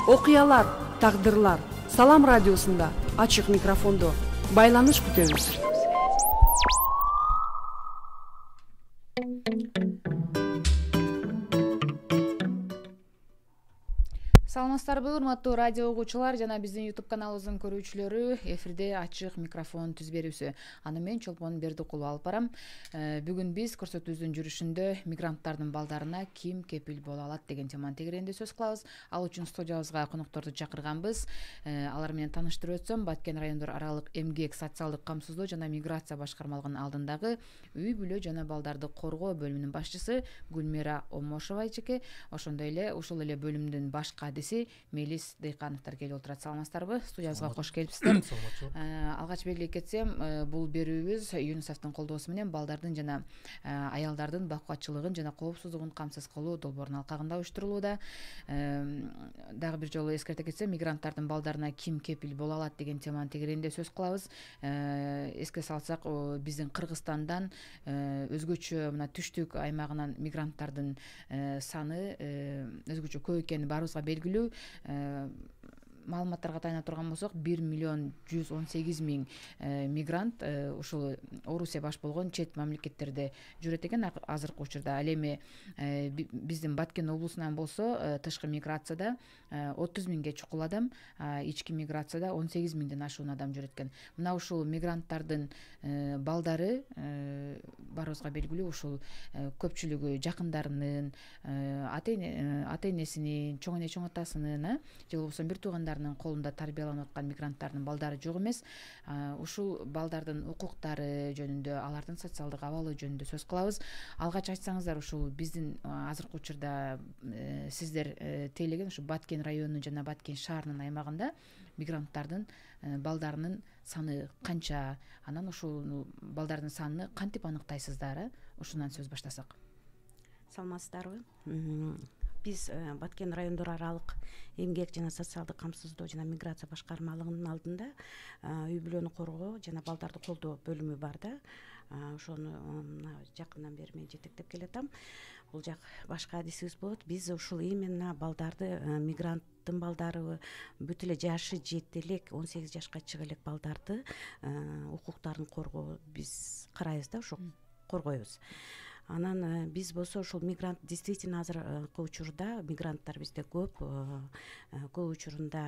окуялар, тагдырлар. Салам радиосунда ачык микрофондо байланыш күтөбүз. Саламатсыздарбы, урматтуу радио угуучулар жана биздин YouTube каналыбыздын көрүүчүлөрү. Эфирде ачык микрофон түз берүүсү. Аны мен Чолпон Бердикулу алып барам. Бүгүн биз көрсөтүүбүздүн жүрүшүндө мигранттардын балдарына ким кепил боло алат деген теманы тегеренде сөз кылабыз. Ал үчүн студиябызга конокторду чакырганбыз. Алар менен тааныштырып өтсөм, Баткен райондор аралык эмгек, социалдык камсыздоо жана миграция башкармалыгынын алдындагы үй бүлө жана балдарды коргоо бөлүмүнүн башчысы Гүлмира Омошова эжеке, ошондой эле ушул эле бөлүмдүн баш кадиси Мелис Дейкановдор келип отурат. Саламатсыздарбы? Студиябызга кош келипсиздер. Алгач белгилей кетсем, бул берүүбүз ЮНИСЕФтин колдоосу менен балдардын жана аялдардын бакубатчылыгын жана коопсуздугун камсыз кылуу долбоорунун алкагында уюштурулууда. Дагы бир жолу эскерте кетсем, мигранттардын балдарына ким кепил боло алат деген теманы тегеренде сөз кылабыз. Эске салсак, биздин Кыргызстандан өзгөчө мына түштүк аймагынан мигранттардын саны өзгөчө көп экени баарыбызга белгилүү. Маалыматтарга таяна турган болсок, 1.118.000 мигрант ушул Орусия баш болгон чет мамлекеттерде жүрөт экен азыркы учурда. Ал эми биздин Баткен облусунан болсо, тышкы миграцияда 30.000ге чукул адам, ички миграцияда 18.000ден ашуун адам жүрөт экен. Мына ушул мигранттардын балдары баарыбызга белгилүү, ушул көпчүлүгү жакындарынын, ата энесинин, чоң эне чоң атасынын, же болбосо бир туугандарынын колунда тарбияланып аткан мигранттардын балдары жок эмес. Ушул балдардын укуктары жөнүндө, алардын социалдык абалы жөнүндө сөз кылабыз. Алгач айтсаңыздар, ушул биздин азыркы учурда сиздер тейлеген ушу Баткен районунун жана Баткен шаарынын аймагында мигранттардын балдарынын саны канча? Анан ушул балдардын санын кантип аныктайсыздар? Ушундан сөз баштасак. Саламатсыздарбы? Биз Баткен райондор аралык эмгек жана социалдык камсыздоо жана миграция башкармалыгынын алдында үй бүлөнү коргоо жана балдарды колдоо бөлүмү бар да. Ошону жакындан бери мен жетектеп келатам. Бул жак башка адисибиз болот. Биз ушул именно балдарды, мигранттын балдары, бүт эле жашы жете элек 18 жашка чыга элек балдарды укуктарын коргоо биз карайбыз да, ошо коргойбуз. Анан биз болсо ушул мигрант действительно азыркы учурда мигранттар бизде көп учурунда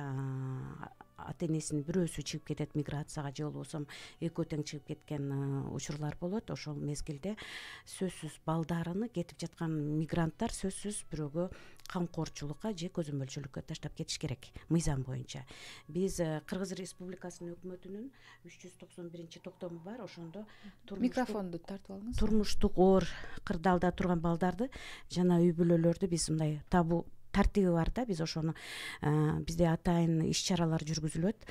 ата энесинин бирөөсү чыгып кетет миграцияга, же болбосо экөө тең чыгып кеткен учурлар болот. Ошол мезгилде сөзсүз балдарыны кетип жаткан мигранттар сөзсүз бирөөгө камкорчулукка же көзөмөлчүлүккө таштап кетиш керек мыйзам боюнча. Биз Кыргыз Республикасынын өкмөтүнүн 391 токтому бар. Ошондо микрофонду тартып алыңыз. Турмуштук оор кырдаалда турган балдарды жана үй бүлөлөрдү биз мындай табуу тартиби бар да. Биз ошону бизде атайын иш чаралар жүргүзүлөт.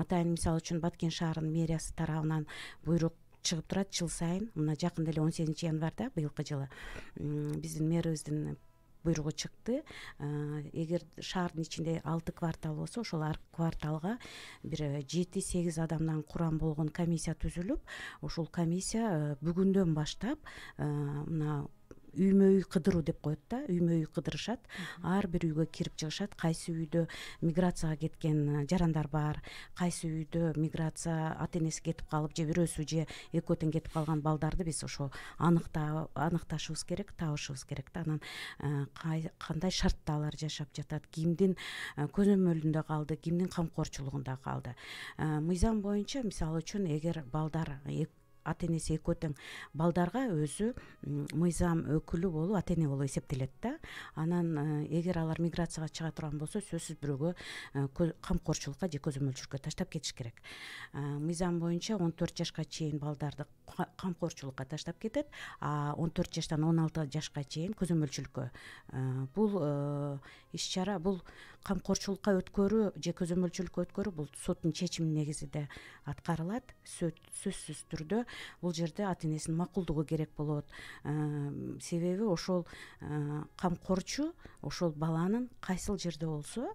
Атайын мисалы үчүн Баткен шаарынын мэриясы тарабынан буйрук чыгып турат жыл сайын. Мына жакында эле 18 январда быйылкы жылы биздин мэрибиздин буйругу чыкты. Эгер шаардын ичинде 6 квартал болсо, ошол ар кварталга бир 7-8 адамдан курам болгон комиссия түзүлүп, ошол комиссия бүгүндөн баштап мына үймө үй кыдыруу деп коет да, үймө үй кыдырышат. Ар бир үйгө кирип чыгышат. Кайсы үйдө миграцияга кеткен жарандар бар, кайсы үйдө миграция ата энеси кетип калып, же бирөөсү же экөө тең кетип калган балдарды биз ошо аныкташыбыз керек, табышыбыз керек да. Анан кандай шартта алар жашап жатат, кимдин көзөмөлүндө калды, кимдин камкорчулугунда калды. Мыйзам боюнча, мисалы үчүн, эгер балдар ата энеси экөө тең балдарга өзү мыйзам өкүлү болуп, ата эне болуп эсептелет да. Анан эгер алар миграцияга чыга турган болсо, сөзсүз бирөөгө камкорчулукка же көзөмөлчүлүккө таштап кетиш керек. Мыйзам боюнча 14 жашка чейин балдарды камкорчулукка таштап кетет, 14 жаштан 16 жашка чейин көзөмөлчүлүккө. Бул иш чара, бул камкорчулукка өткөрүү же көзөмөлчүлүккө өткөрүү бул соттун чечими негизинде аткарылат. Сөзсүз түрдө бул жерде ата энесинин макулдугу керек болот. Себеби ошол камкорчу ошол баланын кайсыл жерде болсо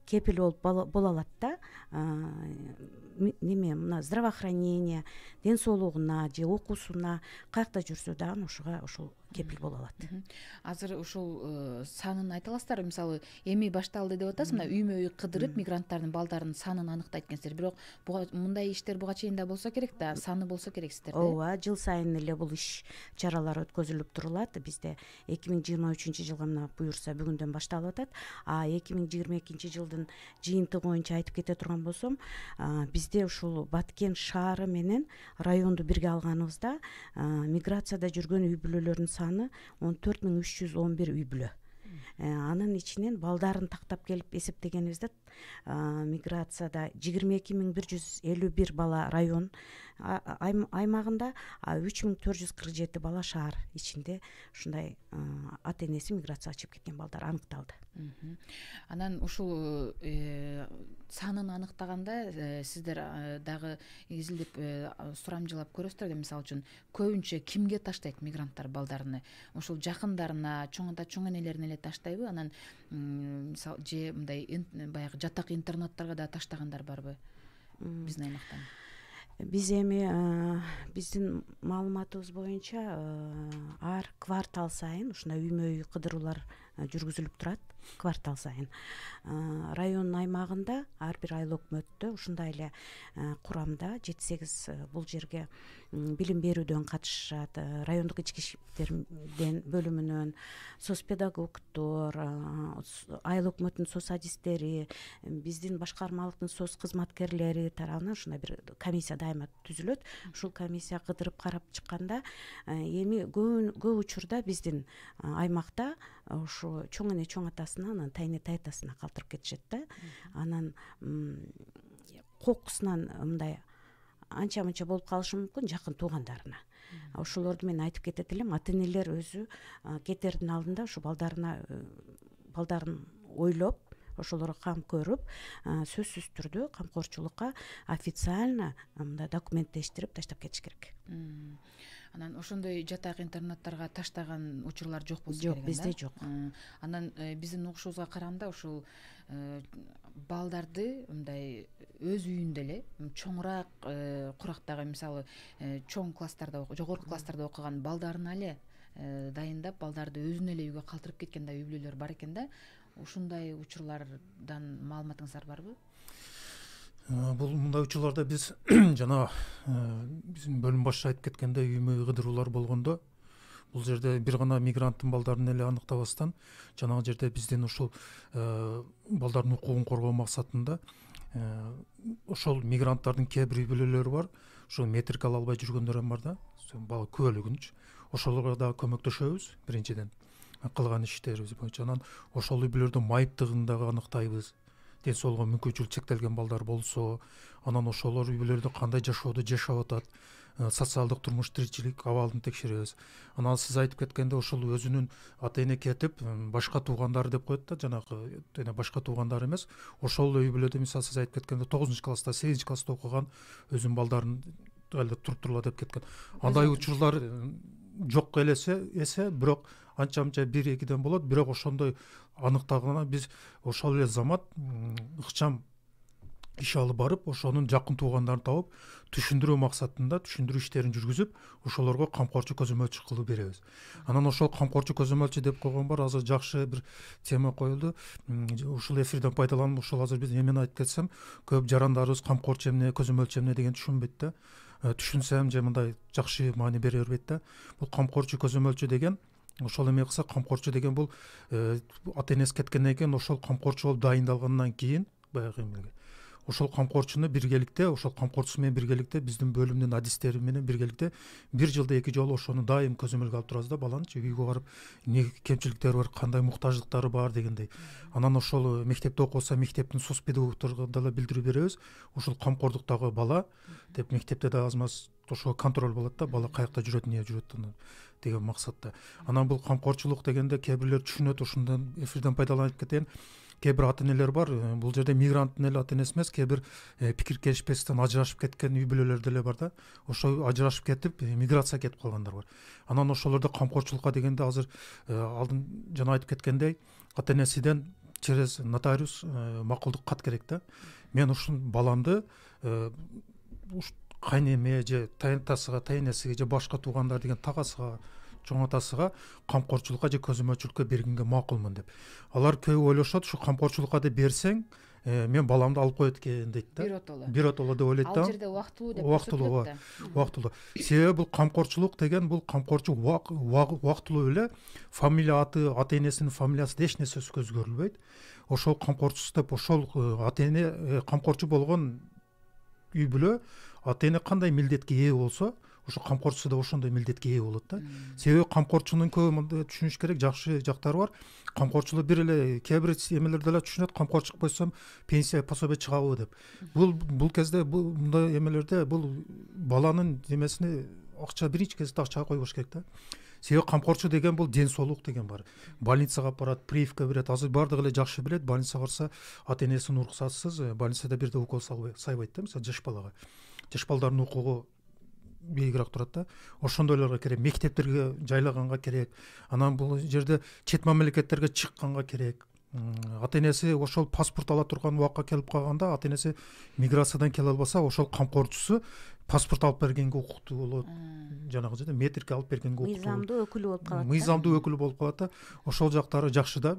кепил боло алат да. Неме мына здравоохранение, ден соолугуна же окуусуна каякта жүрсө дагы ошого ошол кепил боло алат. Азыр ушул санын айта аласыздарбы? Мисалы эми башталды деп атасыз, мына үймө үй кыдырып мигранттардын балдарынын санын аныктайт экенсиздер. Бирок мындай иштер буга чейин да болсо керек да, саны болсо керек сиздерде. Ооба, жыл сайын эле бул иш чаралар өткөзүлүп турулат. Бизде 2023 жылга мына буюрса бүгүндөн башталып атат. 2022 жылдын жыйынтыгы боюнча айтып кете турган болсом, бизде ушул Баткен шаары менен районду бирге алганыбызда миграцияда жүргөн үй бүлөлөрдүн саны 14311 үй бүлө. Анын ичинен балдарын тактап келип эсептегенибизде миграцияда 22151 бала район аймагында, 3447 бала шаар ичинде ушундай ата энеси миграцияга чыгып кеткен балдар аныкталды. Анан ушул санын аныктаганда сиздер дагы изилдеп сурамжылап көрөсүздөр да, мисалы үчүн көбүнчө кимге таштайт мигранттар балдарыны? Ушул жакындарына, чоң энелерине эле таштайбы? Анан мисалы же мындай баягы жатак интернаттарга да таштагандар барбы биздин аймактан? Биз эми биздин маалыматыбыз боюнча ар квартал сайын ушундай үймө үй кыдыруулар жүргүзүлүп турат. Квартал сайын район аймагында ар бир айыл өкмөттө ушундай эле курамда 7-8 бул жерге билим берүүдөн катышат. Райондук ички иштерден бөлүмүнөн соцпедагогдор, айыл өкмөттүн соц адистери, биздин башкармалыктын соц кызматкерлери тарабынан ушундай бир комиссия дайыма түзүлөт. Ушул комиссия кыдырып карап чыкканда эми көп учурда биздин аймакта ушу чоң эне чоң атасына, анан тайне тайтасына калтырып кетишет да. Анан кокусунан мындай анча-мынча болуп калышы мүмкүн жакын туугандарына. Ошолорду мен айтып кетет элем, ата энелер өзү кетердин алдында ушу балдарын ойлоп, ошолорго кам көрүп, сөзсүз түрдө камкорчулукка официально мындай документтештирип таштап кетиш керек. Анан ошондой жатак интернаттарга таштаган учурлар жок болсо керек. Жок, бизде жок. Анан биздин угушубузга караганда ушул балдарды мындай өз үйүндө эле чоңураак, курактагы, мисалы чоң класстарда, жогорку класстарда окуган балдарына эле дайындап, балдарды өзүнө эле үйгө калтырып кеткен да үй бүлөлөр бар экен да. Ушундай учурлардан маалыматыңыздар барбы? Бул мындай учурларда биз жана биздин бөлүм башчы айтып кеткендей үймө үй кыдыруулар болгондо, бул жерде бир гана мигранттын балдарын эле аныктабастан, жанагы жерде биздин ушул балдардын укугун коргоо максатында ошол мигранттардын кээ бир үй бүлөлөрү бар, ошол метрик ала албай жүргөндөр бар да, бала күбөлүгүнчү. Ошолорго да көмөктөшөбүз биринчиден кылган иштерибиз боюнча. Анан ошол үй бүлөлөрдүн майыптыгын дагы аныктайбыз. Ден соолугу мүмкүнчүлүк чектелген балдар болсо, анан ошолор үй бүлөлөрдө кандай жашоодо жашап атат, социалдык турмуш тиричилик абалын текшеребиз. Анан сиз айтып кеткенде ошол өзүнүн ата эне кетип, башка туугандары деп коет да, жанагы башка туугандары эмес, ошол үй бүлөдө мисалы сиз айтып кеткенде 9-класста, 8-класста окуган өзүнүн балдарын эле туруптурлар деп кеткен. Андай учурлар жок эсе, бирок анча-мынча 1-2ден болот, бирок ошондой аныктаганда биз ошол эле замат ыкчам иш алып барып, ошонун жакын туугандарын табып, түшүндүрүү максатында түшүндүрүү иштерин жүргүзүп, ошолорго камкорчу көзөмөлчү кылып беребиз. Анан ошол камкорчу көзөмөлчү деп койгон бар, азыр жакшы бир тема коюлду. Ушул эфирден пайдаланып, ошол азыр биз эмени айтып кетсем, көп жарандарыбыз камкорчу эмне, көзөмөлчү эмне деген түшүнбөйт да. Түшүнсем же мындай жакшы маани бере бербейт да. Бул камкорчу көзөмөлчү деген ошол эме кылса, камкорчу деген бул ата энеси кеткенден кийин ошол камкорчу болуп дайындалгандан кийин баягы эмеге ошол камкорчуну биргеликте, ошол камкорчусу менен биргеликте биздин бөлүмдүн адистери менен биргеликте 1 жылда 2 жолу ошону дайым көзөмөлгө алып турабыз да, баланычы үйгө барып эмне кемчиликтери бар, кандай муктаждыктары бар дегендей. Анан ошол мектепте окуса, мектептин соц педагогторуна дагы билдирүү беребиз. Ушул камкордуктагы бала деп мектепте да аз-маз ошо контроль болот да, бала каякта жүрөт, эмне жүрөт деген максатта. Анан бул камкорчулук дегенде кээ бирлер түшүнөт, ошондон эфирден пайдаланып кетейин. Кээ бир ата энелер бар, бул жерде мигранттын эле ата энеси эмес, кээ бир пикир келишпестен ажырашып кеткен үй бүлөлөр деле бар да. Ошо ажырашып кетип, миграция кетип калгандар бар. Анан ошолордо камкорчулукка дегенде азыр алдын жана айтып кеткендей, ата энесиден через нотариус макулдук кат керек да. Мен ушул баламды кайнеме же тайынтасыга, тайнесиге же башка туугандар деген тагасыга чоң атасыга камкорчулукка же көзөмөлчүлүккө бергенге макулмун деп. Алар көбү ойлошот, ушу камкорчулукка деп берсең, мен баламды алып коет экен дейт да. Биротоло деп ойлойт да. Ал жерде убактылуу деп Убактылуу, убактылуу. Себеби бул камкорчулук деген бул камкорчу убактылуу эле фамилия аты, ата энесинин фамилиясы эч нерсеси өзгөрүлбөйт. Ошол камкорчусу деп ошол ата эне камкорчу болгон үй бүлө ата эне кандай милдетке ээ болсо, ошо камкорчусу да ошондой милдетке ээ болот да. Себеби камкорчунун көбү мындай түшүнүш керек, жакшы жактары бар. Камкорчулук бир эле кээ бир эмелер деле түшүнөт, камкорчулук койсом пенсия пособие чыгабы деп. Бул кезде мындай эмелерде бул баланын эмесине акча биринчи кезде акчага койбош керек да. Себеби камкорчу деген бул ден соолук деген бар. Больницага алып барат, прививка берет. Азыр бардыгы эле жакшы билет, больницага барса ата энесинин уруксатысыз больницада бирде укол сайбайт да, мисалы жаш балага. Жаш балдардын укугу бийигирээк турат да. Ошондойлорго керек, мектептерге жайлаганга керек. Анан бул жерде чет мамлекеттерге чыкканга керек. Ата энеси ошол паспорт ала турган убакка келип калганда, ата энеси миграциядан келе албаса, ошол камкорчусу паспорт алып бергенге укуктуу болот. Жанагы жерде метрика алып бергенге укуктуу. Мыйзамдуу өкүлү болуп калат. Мыйзамдуу өкүлү болуп калат да. Ошол жактары жакшы да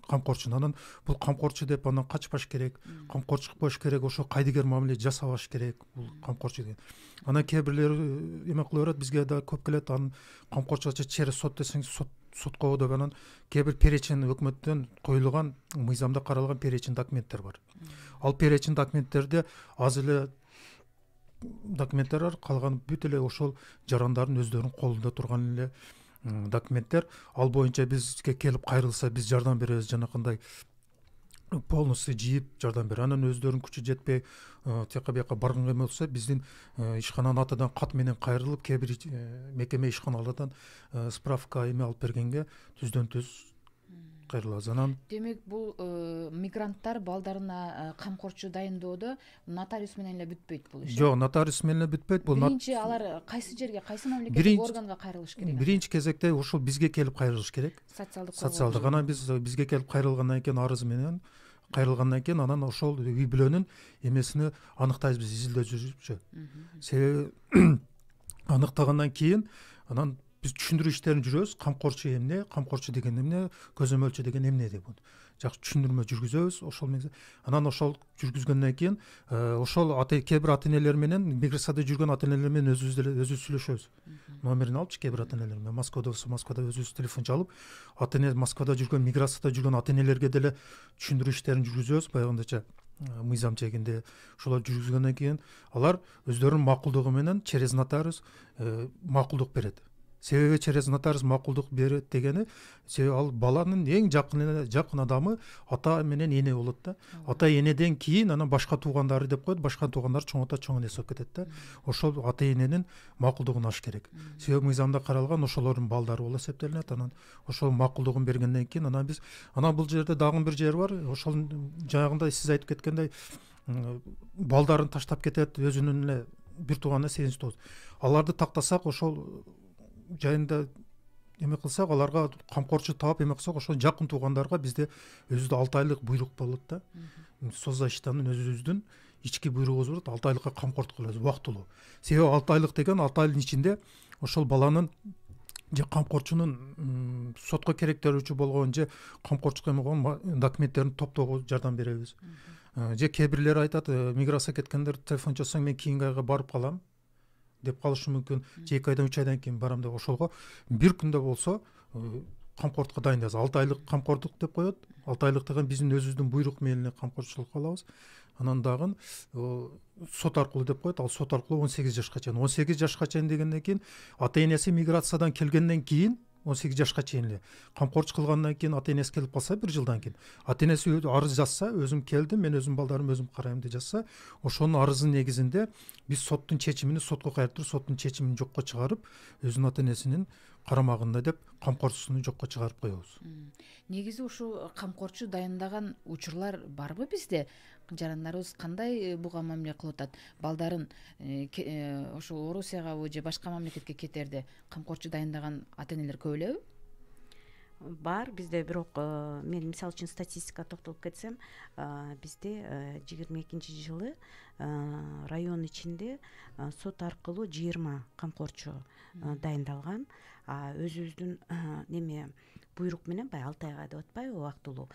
камкорчунун. Анан бул камкорчу деп анан качпаш керек, камкорчу кылбаш керек, ошо кайдыгер мамиле жасабаш керек бул камкорчу деген. Анан кээ бирлери эме кыла берет, бизге да көп келет, анан камкорчуга через сот десең сотко деп анан кээ бир перечин өкмөттөн коюлган, мыйзамда каралган перечин документтер бар. Ал перечин документтерде аз эле документтер бар, калган бүт эле ошол жарандардын өздөрүнүн колунда турган эле документтер. Ал боюнча бизге келип кайрылса, биз жардам беребиз, жанакындай полностью жийип жардам берет. Анан өздөрүнүн күчү жетпей тияка бияка барганга эме болсо, биздин ишкананын атынан кат менен кайрылып, кээ бир мекеме ишканалардан справка эме алып бергенге түздөн түз кайрылабыз. Анан демек бул мигранттар балдарына камкорчу дайындоодо нотариус менен эле бүтпөйт бул иш. Жок, нотариус менен эле бүтпөйт. Бул биринчи алар кайсы жерге, кайсы мамлекеттик органга кайрылыш керек? Биринчи кезекте ошол бизге келип кайрылыш керек. Социалдык. Анан бизге келип кайрылгандан кийин арыз менен кайрылгандан кийин анан ошол үй бүлөнүн эмесини аныктайбыз, биз изилдөө жүрүпчү. Себеби аныктагандан кийин анан биз түшүндүрүү иштерин жүрөбүз. Камкорчу эмне, камкорчу деген эмне, көзөмөлчү деген эмне деп жакшы түшүндүрмө жүргүзөбүз. Ошол анан ошол жүргүзгөндөн кийин ошол кээ бир ата энелер менен, миграцияда жүргөн ата энелер менен өзүбүз сүйлөшөбүз. Номерин алып, кээ бир ата энелер менен Москвада болсо Москвада өзүбүз телефон чалып, ата эне Москвада жүргөн, миграцияда жүргөн ата энелерге деле түшүндүрүү иштерин жүргүзөбүз. Баягындача мыйзам чегинде ошолор жүргүзгөндөн кийин алар өздөрүнүн макулдугу менен через нотариус макулдук берет. Себеби через нотариус макулдук берет дегени, себеби ал баланын эң жакын адамы ата менен эне болот да. Ата энеден кийин анан башка туугандары деп коет, башка туугандар чоң ата чоң энеси болуп кетет да. Ошол ата эненин макулдугун алыш керек. Себеби мыйзамда каралган ошолордун балдары болуп эсептелинет. Анан ошол макулдугун бергенден кийин анан бул жерде дагы бир жер бар. Ошол жанагындай сиз айтып кеткендей балдарын таштап кетет, өзүнүн эле бир тууганына сегизинчи тууган. Аларды тактасак, ошол жайында эме кылсак, аларга камкорчу таап эме кылсак, ошол жакын туугандарга бизде өзүбүздө 6 айлык буйрук болот да. Создаштан өзүбүздүн ички буйругубуз бар, 6 айлыкка камкордук кылабыз убактылуу. Себеби 6 айлык деген 6 айдын ичинде ошол баланын же камкорчунун сотко керектелүүчү болгон же камкорчулукка эме болгон документтерин топтоого жардам беребиз. Же кээ бирлери айтат, миграцияга кеткендер телефон чалсаң мен кийинки айга барып калам деп калышы мүмкүн, же 2 айдан 3 айдан кийин барам деп. Ошолго бир күндө болсо камкордукка дайындайбыз. 6 айлык камкордук деп коет. 6 айлык деген биздин өзүбүздүн буйрук менен камкорчулукка алабыз. Анан дагы сот аркылуу деп коет. Ал сот аркылуу 18 жашка чейин. 18 жашка чейин дегенден кийин ата энеси миграциядан келгенден кийин 18 жашка чейин эле камкорчу кылгандан кийин ата энеси келип калса, 1 жылдан кийин ата энеси арыз жазса, өзүм келдим, мен өзүм балдарым өзүм карайм деп жазса, ошонун арызынын негизинде биз соттун чечимини сотко кайтырып, соттун чечимин жокко чыгарып, өзүнүн ата энесинин карамагында деп камкорчусуну жокко чыгарып коебуз. Негизи ушу камкорчу дайындаган учурлар барбы бизде? Жарандарыбыз кандай буга мамиле кылып атат? Балдарын ошо Орусияга же башка мамлекетке кетерде камкорчу дайындаган ата энелер көп элеби? бар бизде, бирок мен мисалы үчүн статистикага токтолуп кетсем, бизде 22 жылы район ичинде сот аркылуу 20 камкорчу дайындалган. Өзүбүздүн неме буйрук менен баягы 6 айга деп атпайбы, убактылуу,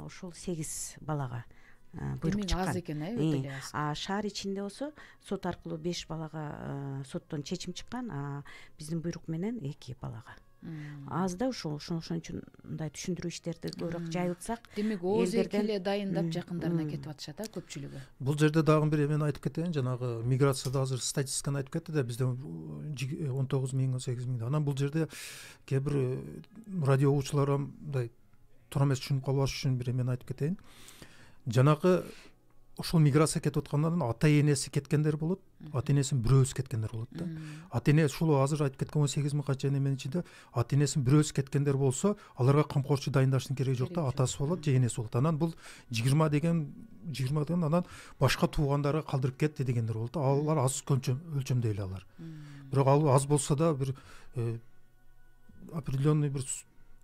ошол 8 балага буйрук чыккан. Аз экен, өтө эле аз. Шаар ичинде болсо сот аркылуу 5 балага соттон чечим чыккан, биздин буйрук менен 2 балага. Аз да ошол үчүн мындай түшүндүрүү иштерди көбүрөөк жайылтсак. Демек ооз эки эле дайындап жакындарына кетип атышат, көпчүлүгү. Бул жерде дагы бир эмени айтып кетейин. Жанагы миграцияда азыр статистиканы айтып кетти да, бизде 19 миң, 18 миң. Анан бул жерде кээ бир радио угуучулар мындай туура эмес түшүнүп калбаш үчүн бир эмени айтып кетейин. Жанагы ошол миграция кетип аткандан ата энеси кеткендер болот, ата энесин бирөөсү кеткендер болот да. Ата эне ушул азыр айтып кеткен 18 миң канча неменин ичинде ата энесин бирөөсү кеткендер болсо, аларга камкорчу дайындаштын кереги жок да, атасы болот же энеси болот. Анан бул 20 деген анан башка туугандарга калтырып кетти дегендер болот. Алар аз өлчөмдө эле алар. Бирок ал аз болсо да бир определенный бир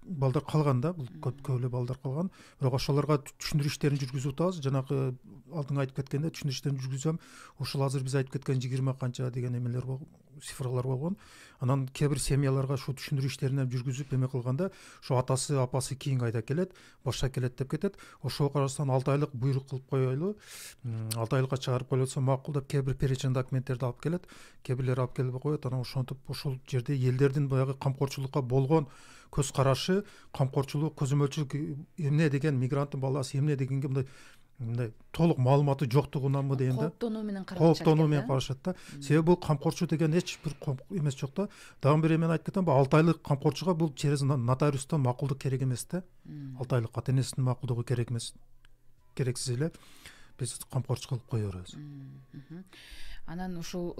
балдар калган да, бул көп эле балдар калган. Бирок ошолорго түшүндүрүү иштерин жүргүзүп атабыз. Жанагы алдыңа айтып кеткенде түшүндүрүү иштерин жүргүзөм. Ошол азыр биз айтып кеткен 20 канча деген эмелер цифрлар болгон. Анан кээ бир семьяларга ушу түшүндүрүү иштерин жүргүзүп эме кылганда, ушу атасы, апасы кийин кайда келет, башка келет деп кетет. Ошого карасаң 6 айлык буйрук кылып коелу, 6 айлыкка чыгарып коелса макул деп кээ бир перечен документтерди алып келет, кээ бирлери алып келбей коет. Анан ошентип ошол жерде элдердин баягы камкорчулукка болгон көз карашы, камкорчулук, көзөмөлчүлүк эмне деген, мигранттын баласы эмне дегенге мындай толук маалыматы жоктугунанбы дейм да. Кооптонуу менен карашат да. Себеби бул камкорчу деген эч бир эмес жок да. Дагы бир эмени айтып кетем, 6 айлык камкорчуга бул через нотариустан макулдук керек эмес да. 6 айлык ата энесинин макулдугу керек эмес. Керексиз эле биз камкорчу кылып кое беребиз. Анан ушул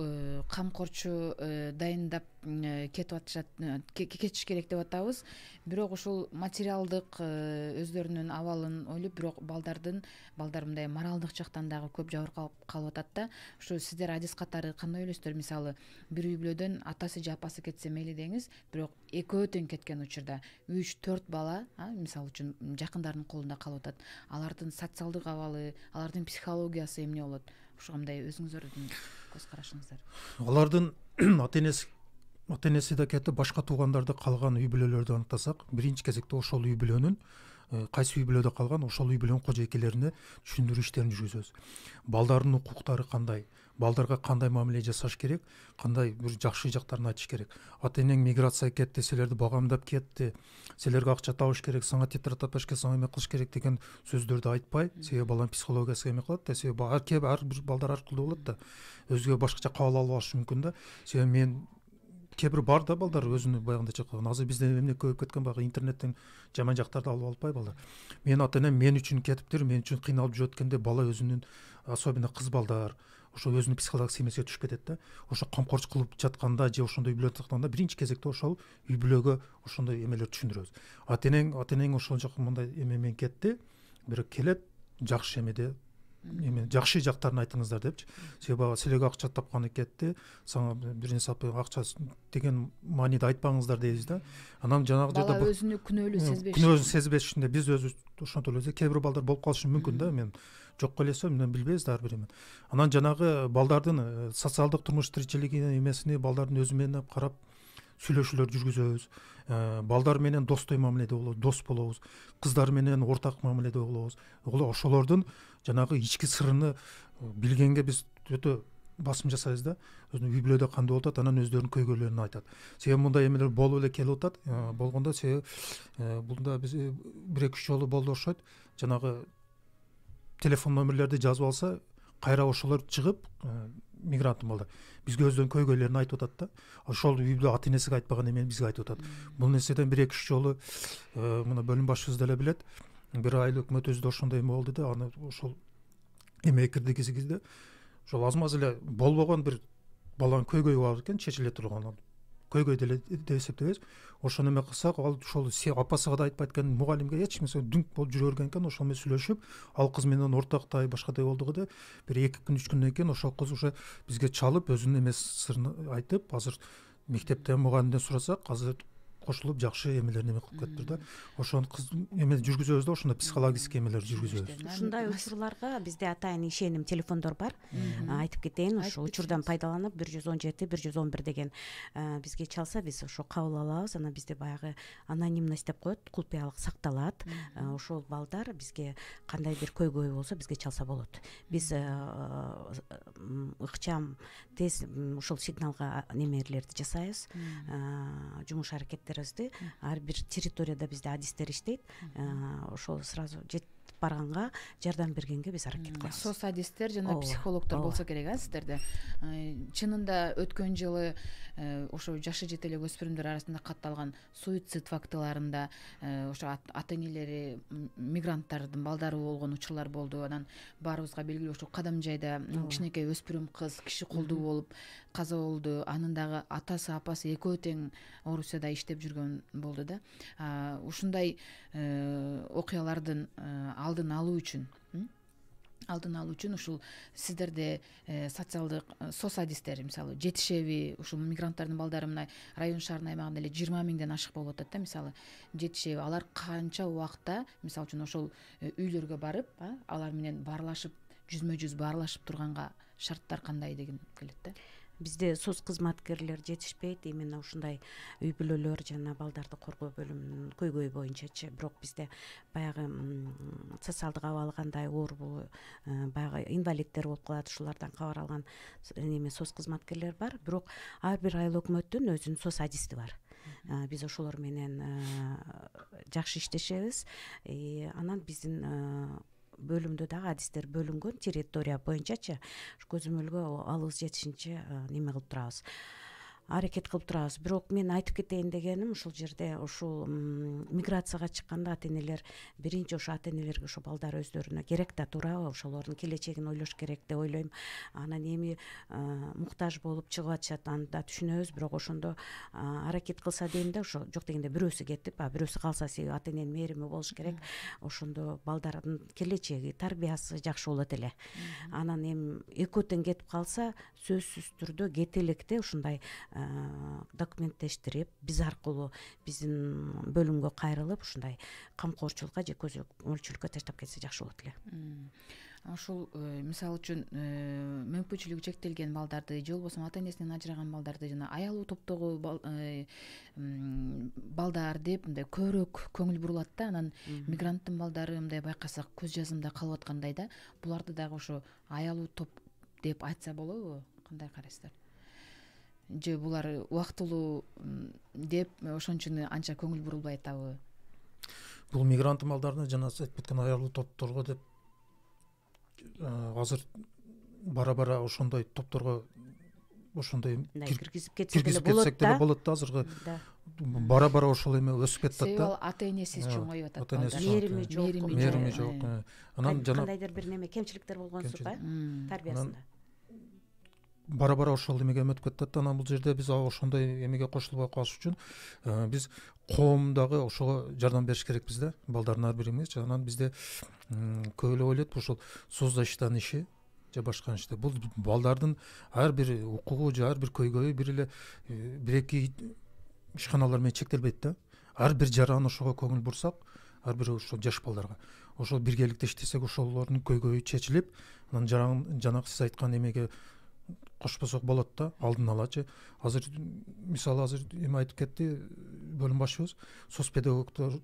камкорчу дайындап кетип атышат, кетиш керек деп атабыз. Бирок ушул материалдык өздөрүнүн абалын ойлоп, бирок балдар мындай моралдык жактан дагы көп жабыркап калып атат да. Ушу сиздер адис катары кандай ойлойсуздар? Мисалы, бир үй бүлөдөн атасы же апасы кетсе мейли деңиз, бирок экөө тең кеткен учурда 3-4 бала, мисалы үчүн жакындарынын колунда калып атат. Алардын социалдык абалы, алардын психологиясы эмне болот? Ушуга мындай өзүңүздөрдүн көз карашыңыздар. Алардын ата энеси да кетип, башка туугандарды калган үй бүлөлөрдү аныктасак, биринчи кезекте ошол үй бүлөнүн кайсы үй бүлөдө калган, ошол үй бүлөнүн кожойкелерине түшүндүрүү иштерин жүргүзөбүз. Балдардын укуктары кандай, балдарга кандай мамиле жасаш керек, кандай бир жакшы жактарын айтыш керек. Ата энең миграция кетти, силерди багамдап кетти, силерге акча табыш керек, сага тетрадь тапаш керек, сага эме кылыш керек деген сөздөрдү айтпай, себеби баланын психологиясы эме кылат да, себеби ар бир балдар ар кылдуу болот да, өзгө башкача кабыл албашы мүмкүн да. Себеби мен кээ бир бар да балдар өзүнүн баягындача кылган. Азыр бизде эмне көбөйүп кеткен, баягы интернеттен жаман жактарды алып албай балдар. Мен ата энем мен үчүн кетиптир, мен үчүн кыйналып жүрөт экен бала өзүнүн, особенно кыз балдар, ошо өзүнүн психологиялык семьясына түшүп кетет да. Ошо камкорчу кылып жатканда же ошондой үй бүлөдө жатканда биринчи кезекте ошол үй бүлөгө ошондой эмелерди түшүндүрөбүз. Ата энең ошол жак мындай эме менен кетти, бирок келет жакшы эмеде жакшы жактарын айтыңыздар депчи. Себеби силерге акча тапканы кетти, сага бир нерсе акча деген мааниде айтпаңыздар дейбиз да. Анан жанагы жерде бала өзүнү күнөөсүн сезбеш үчүн биз өзү ошентип эле кээ бир балдар болуп калышы мүмкүн да. Мен жокко элесем, мен билбейбиз да ар бирин. Анан жанагы балдардын социалдык турмуш тиричилигинин эмесини балдардын өзү менен карап сүйлөшүүлөр жүргүзөбүз. Балдар менен достой мамиледе болобуз, дос болобуз. Кыздар менен ортак мамиледе болобуз. Ошолордун жанагы ички сырын билгенге биз өтө басым жасайбыз да. Өзүнүн үй бүлөдө кандай болуп атат, анан өздөрүнүн көйгөйлөрүн айтат. Себеби мындай эмелер болуп эле келип атат. Болгондо себеби бунда биз 1-2 жолу болду окшойт. Жанагы телефон номерлерди жазып алса, кайра ошолор чыгып, мигранттын балдар бизге өздөрүнүн көйгөйлөрүн айтып атат да. Ошол үй бүлө ата энесиге айтпаган эмени бизге айтып атат. Бул нерседен 1-2 жолу мына бөлүм башчыбыз деле билет. Бир айлык өкмөт өзүдө ошондой эме болду да, аны ошол эме кирдигизде ошол азмаз эле болбогон бир баланын көйгөйү бар экен, чечиле турган. Көйгөй деле деп эсептебейбиз. Ошону эме кылсак, ал ошол апасыга да айтпайт экен, мугалимге эч нерсе дүңк болуп жүрө берген экен. Ошол менен сүйлөшүп, ал кыз менен ортактай башкадай болдугу да, бир 2 күн 3 күндөн кийин ошол кыз уже бизге чалып, өзүнүн эмес сырын айтып, азыр мектепте мугалимден сурасак, азыр кошулуп жакшы эмелер неме кылып кетиптир да. Ошону кыз эме жүргүзөбүз да, ошондо психологический эмелер жүргүзөбүз. Ушундай учурларга бизде атайын ишеним телефондор бар. Айтып кетейин, ошо учурдан пайдаланып 117 111 деген бизге чалса, биз ошо кабыл алабыз. Анан бизде баягы анонимность деп коет, кулпуялык сакталат. Ошол балдар бизге кандай бир көйгөй болсо бизге чалса болот. Биз ыкчам тез ушул сигналга немелерди жасайбыз, жумуш аракеттерибизди. Ар бир территорияда бизде адистер иштейт. Ошол сразу жетип барганга, жардам бергенге биз аракет кылабыз. Соц адистер жана психологдор болсо керек, сиздерде. Чынында өткөн жылы ошо жашы жете элек өспүрүмдөр арасында катталган суицид фактыларында ошо ата-энелери мигранттардын балдары болгон учурлар болду. Анан баарыбызга белгилүү ошо Кадам жайда кичинекей өспүрүм кыз киши колдуу болуп каза болду. Анын дагы атасы, апасы экөө тең Орусияда иштеп жүргөн болду да. Ушундай окуялардын алдын алуу үчүн ушул сиздерде социалдык соцадистер мисалы жетишеби? Ушул мигранттардын балдары мына район шаардын аймагында эле 20 миңден ашык болуп атат да, мисалы жетишеби? Алар канча убакта мисалы үчүн ошол үйлөргө барып, алар менен баарлашып, жүзмө-жүз баарлашып турганга шарттар кандай деген келет да? Бизде соц кызматкерлер жетишпейт, именно ушундай үй бүлөлөр жана балдарды коргоо бөлүмүнүн көйгөйү боюнчачы. Бирок бизде баягы социалдык абалы кандай, оору, баягы инвалидтер болуп калат, ушулардан кабар алган неме соц кызматкерлер бар. Бирок ар бир айыл өкмөттүн өзүнүн соц адисти бар. Биз ошолор менен жакшы иштешебиз. Анан биздин бөлүмдө дагы адистер бөлүнгөн, территория боюнчачы көзөмөлгө алыбыз жетишинче неме кылып турабыз, аракет кылып турабыз. Бирок мен айтып кетейин дегеним, ушул жерде ушул миграцияга чыкканда ата-энелер биринчи ошо ата-энелерге ошо балдар өздөрүнө керек да, туурабы? Ошолордун келечегин ойлош керек деп ойлойм. Анан эми муктаж болуп чыгып атышат, аны да түшүнөбүз. Бирок ошондо аракет кылса дейм да, ошо жок дегенде бирөөсү кетип, бирөөсү калса, себеби ата-эненин мээрими болуш керек. Ошондо балдардын келечеги, тарбиясы жакшы болот эле. Анан эми экөө тең кетип калса, сөзсүз түрдө кете электе ушундай документтештирип, биз аркылуу биздин бөлүмгө кайрылып, ушундай камкорчулукка же көзөмөлчүлүккө таштап кетсе жакшы болот эле. Ушул мисалы үчүн мүмкүнчүлүгү чектелген балдарды же болбосо ата-энесинен ажыраган балдарды жана аялуу топтогу балдар деп мындай көбүрөөк көңүл бурулат да. Анан мигранттын балдары мындай байкасак көз жазымда калып аткандай да. Буларды дагы ошо аялуу топ деп айтса болобу? Кандай карайсыздар? Же булар убактылуу деп ошон үчүн анча көңүл бурулбай атабы? Бул мигрант балдарына жана айтып кеткен аялуу топторго деп азыр бара-бара ошондой топторго ошондой киргизип кетсек деле болот да. Азыркы бара-бара ошол эме өсүп кетет да. Себеби ал ата-энесиз чоңоюп атат. Мээрими жок. Анан жана кандайдыр бир неме кемчиликтер болгонсузга тарбиясында. Бара-бара ошол эмеге өтүп кетет. Анан бул жерде биз ошондой эмеге кошулбай калыш үчүн биз коомдагы ошого жардам бериш керекпиз да, балдардын ар бирimiz. Анан бизде көп эле ойлойт ушул соцзащитанын иши же башка иште. Бул балдардын ар бир укугу же ар бир көйгөйү бир эле бир-эки ишканалар менен чектелбейт да. Ар бир жаран ошого көңүл бурсак, ар бир ошол жаш балдарга ошол биргеликте иштесек, ошолордун көйгөйү чечилип, анан жанагы сиз айткан эмеге кошпосок болот да, алдын алачы. Азыр мисалы эме айтып кетти бөлүм башыбыз, соц педагогдор,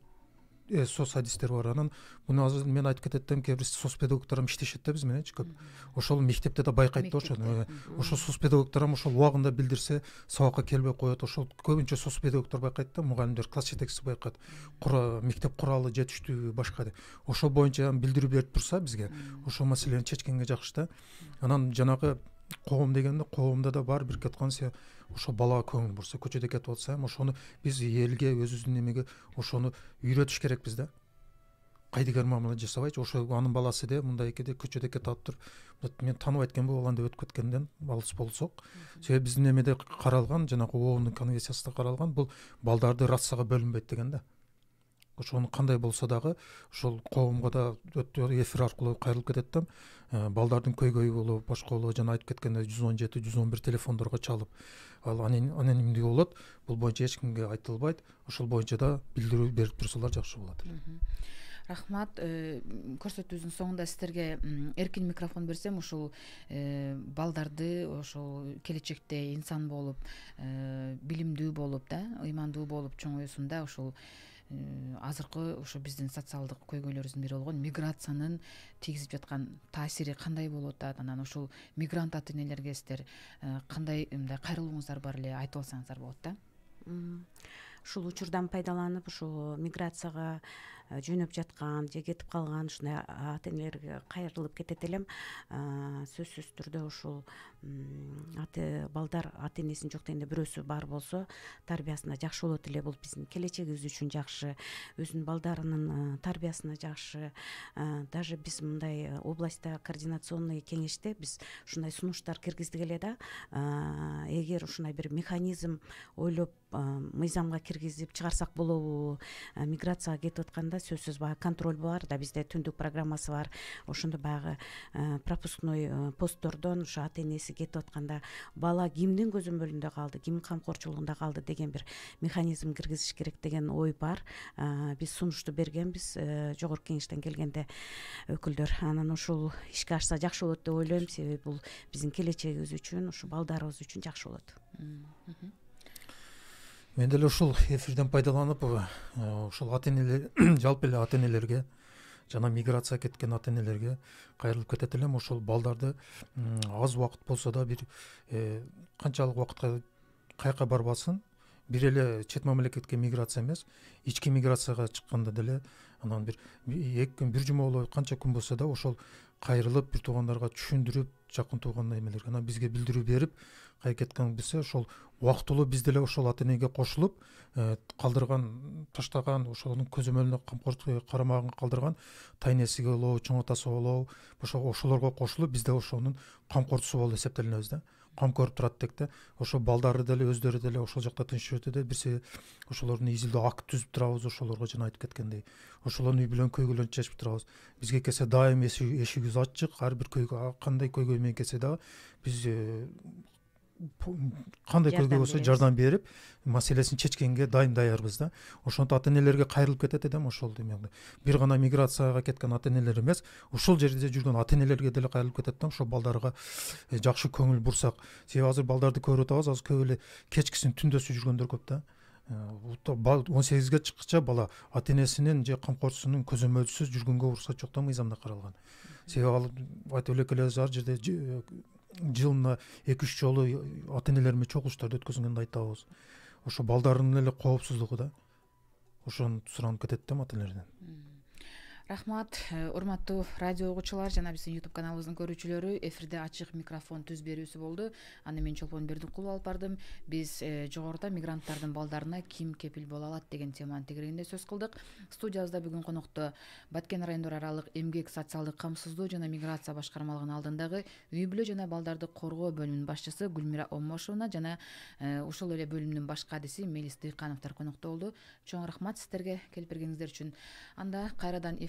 соц адистер бар. Анан муну азыр мен айтып кететтим, кээ бир соц педагогдор иштешет да биз мененчи көп. Ошол мектепте да байкайт да ошону. Ошол соц педагогдор ошол убагында билдирсе, сабакка келбей коет. Ошол көбүнчө соц педагогдор байкайт да, мугалимдер, класс жетекчиси байкайт. Мектеп куралы жетиштүү башка деп. Ошол боюнча билдирүү берип турса бизге, ошол маселени чечкенге жакшы да. Анан жанагы коом дегенде, коомдо да бар бир кеткансы ошо балага көңүл бурса, көчөдө кетип атса, ошону биз элге, өзүбүздүн эмеге ошону үйрөтүш керекпиз да. Кайдыгер мамиле жасабайчы, ошо анын баласы деп мындай экеде көчөдө кетип атыптыр. Мен тааныбайт экен бул баланы деп өтүп кеткенден алыс болсок. Себеби биздин эмеде каралган, жанагы ООНдун конвенциясында каралган, бул балдарды расага бөлүнбөйт деген да. ошону кандай болсо дагы ошол коомго да эфир аркылуу кайрылып кетет да, балдардын көйгөйү болобу башка болобу жана айтып кеткендей 117 111 телефондорго чалып ал анонимдүү болот. Бул боюнча эч кимге айтылбайт. Ошол боюнча да билдирүү берип турсалар жакшы болот. Рахмат. Көрсөтүүбүздүн соңунда сиздерге эркин микрофон берсем, ушул балдарды ошол келечекте инсан болуп, билимдүү болуп да, ыймандуу болуп чоңоюусунда ошол азыркы ошо биздин социалдык көйгөйлөрүбүздүн бири болгон миграциянын тийгизип жаткан таасири кандай болуп атат, анан ошол мигрант ата энелерге сиздер кандай мындай кайрылууңуздар бар эле айтып алсаңыздар болот да. Ушул учурдан пайдаланып ушул миграцияга жөнөп жаткан же кетип калган ушундай ата энелерге кайрылып кетет элем. Сөзсүз түрдө ушул балдар ата энесин жок дегенде бирөөсү бар болсо тарбиясына жакшы болот эле. Бул биздин келечегибиз үчүн жакшы, өзүнүн балдарынын тарбиясына жакшы. Даже биз мындай областта координационный кеңеште биз ушундай сунуштар киргиздик эле да. Эгер ушундай бир механизм ойлоп мыйзамга киргизип чыгарсак болобу, миграцияга кетип атканда сөзсүз баягы контроль бар да, бизде түндүк программасы бар. Ошондо баягы пропускной посттордон ушу ата энеси кетип атканда бала кимдин көзөмөлүндө калды, кимдин камкорчулугунда калды деген бир механизм киргизиш керек деген ой бар. Биз сунушту бергенбиз жогорку кеңештен келгенде өкүлдөр. Анан ушул ишке ашса жакшы болот деп ойлойм, себеби бул биздин келечегибиз үчүн, ушу балдарыбыз үчүн жакшы болот. Мен деле ушул эфирден пайдаланып ушул ата энелер жалпы эле ата энелерге жана миграция кеткен ата энелерге кайрылып кетет элем. Ошол балдарды аз убакыт болсо да бир канчалык убакытка каяка барбасын, бир эле чет мамлекетке миграция эмес, ички миграцияга чыкканда деле анан бир 2 күн, 1 жума болобу, канча күн болсо да ошол кайрылып бир туугандарга түшүндүрүп, жакын тууган эмелерге анан бизге билдирүү берип кайра кеткен билсе, ошол убактылуу биз деле ошол ата энеге кошулуп, калдырган, таштаган, ошонун көзөмөлүнө камкордук карамаган калдырган тайнесиге болобу, чоң атасы болобу, ошолорго кошулуп биз деле ошонун камкорчусу болуп эсептелебиз да. Кам көрүп турат дек да. Ошол балдары деле өздөрү деле ошол жакта тынч жүрөт да, бирсе ошолордун изилдөө акт түзүп турабыз, ошолорго жана айтып кеткендей. Ошолордун үй бүлөнүн көйгөйлөрүн чечип турабыз. Бизге келсе дайым эшигибиз ачык, ар бир көйгөй кандай көйгөй менен келсе дагы биз кандай көйгөй болсо жардам берип, маселесин чечкенге дайым даярбыз да. Ошондо ата энелерге кайрылып кетет эдем, ошол демекде. Бир гана миграцияга кеткен ата энелер эмес, ушул жерде жүргөн ата энелерге деле кайрылып кетет да, ошол балдарга жакшы көңүл бурсак. Себеби азыр балдарды көрүп атабыз, азыр көп эле кечкисин түндөсү жүргөндөр көп да. 18-ге чыккыча бала ата энесинин же камкорчусунун көзөмөлсүз жүргөнгө уруксат жок да, мыйзамда каралган. Себеби ал айтып эле келебиз, ар жерде жылына 2-3 жолу ата энелер менен чогулуштарды өткөзгөндү айтабыз. Ошо балдардын эле коопсуздугу да. Ошону суранып кетет да ата энелерден. Рахмат, урматтуу радио угуучулар жана биздин YouTube каналыбыздын көрүүчүлөрү, эфирде ачык микрофон түз берүүсү болду. Аны мен Чолпон Бердикулов алып бардым. Биз жогоруда мигранттардын балдарына ким кепил боло алат деген теманы тегерегинде сөз кылдык. Студиябызда бүгүн конокто Баткен райондор аралык эмгек, социалдык камсыздоо жана миграция башкармалыгынын алдындагы үй бүлө жана балдарды коргоо бөлүмүнүн башчысы Гүлмира Омошовна жана ушул эле бөлүмдүн баш кадиси Мелис Дыйкановдор конокто болду. Чоң рахмат сиздерге келип бергениңиздер үчүн. Анда кайрадан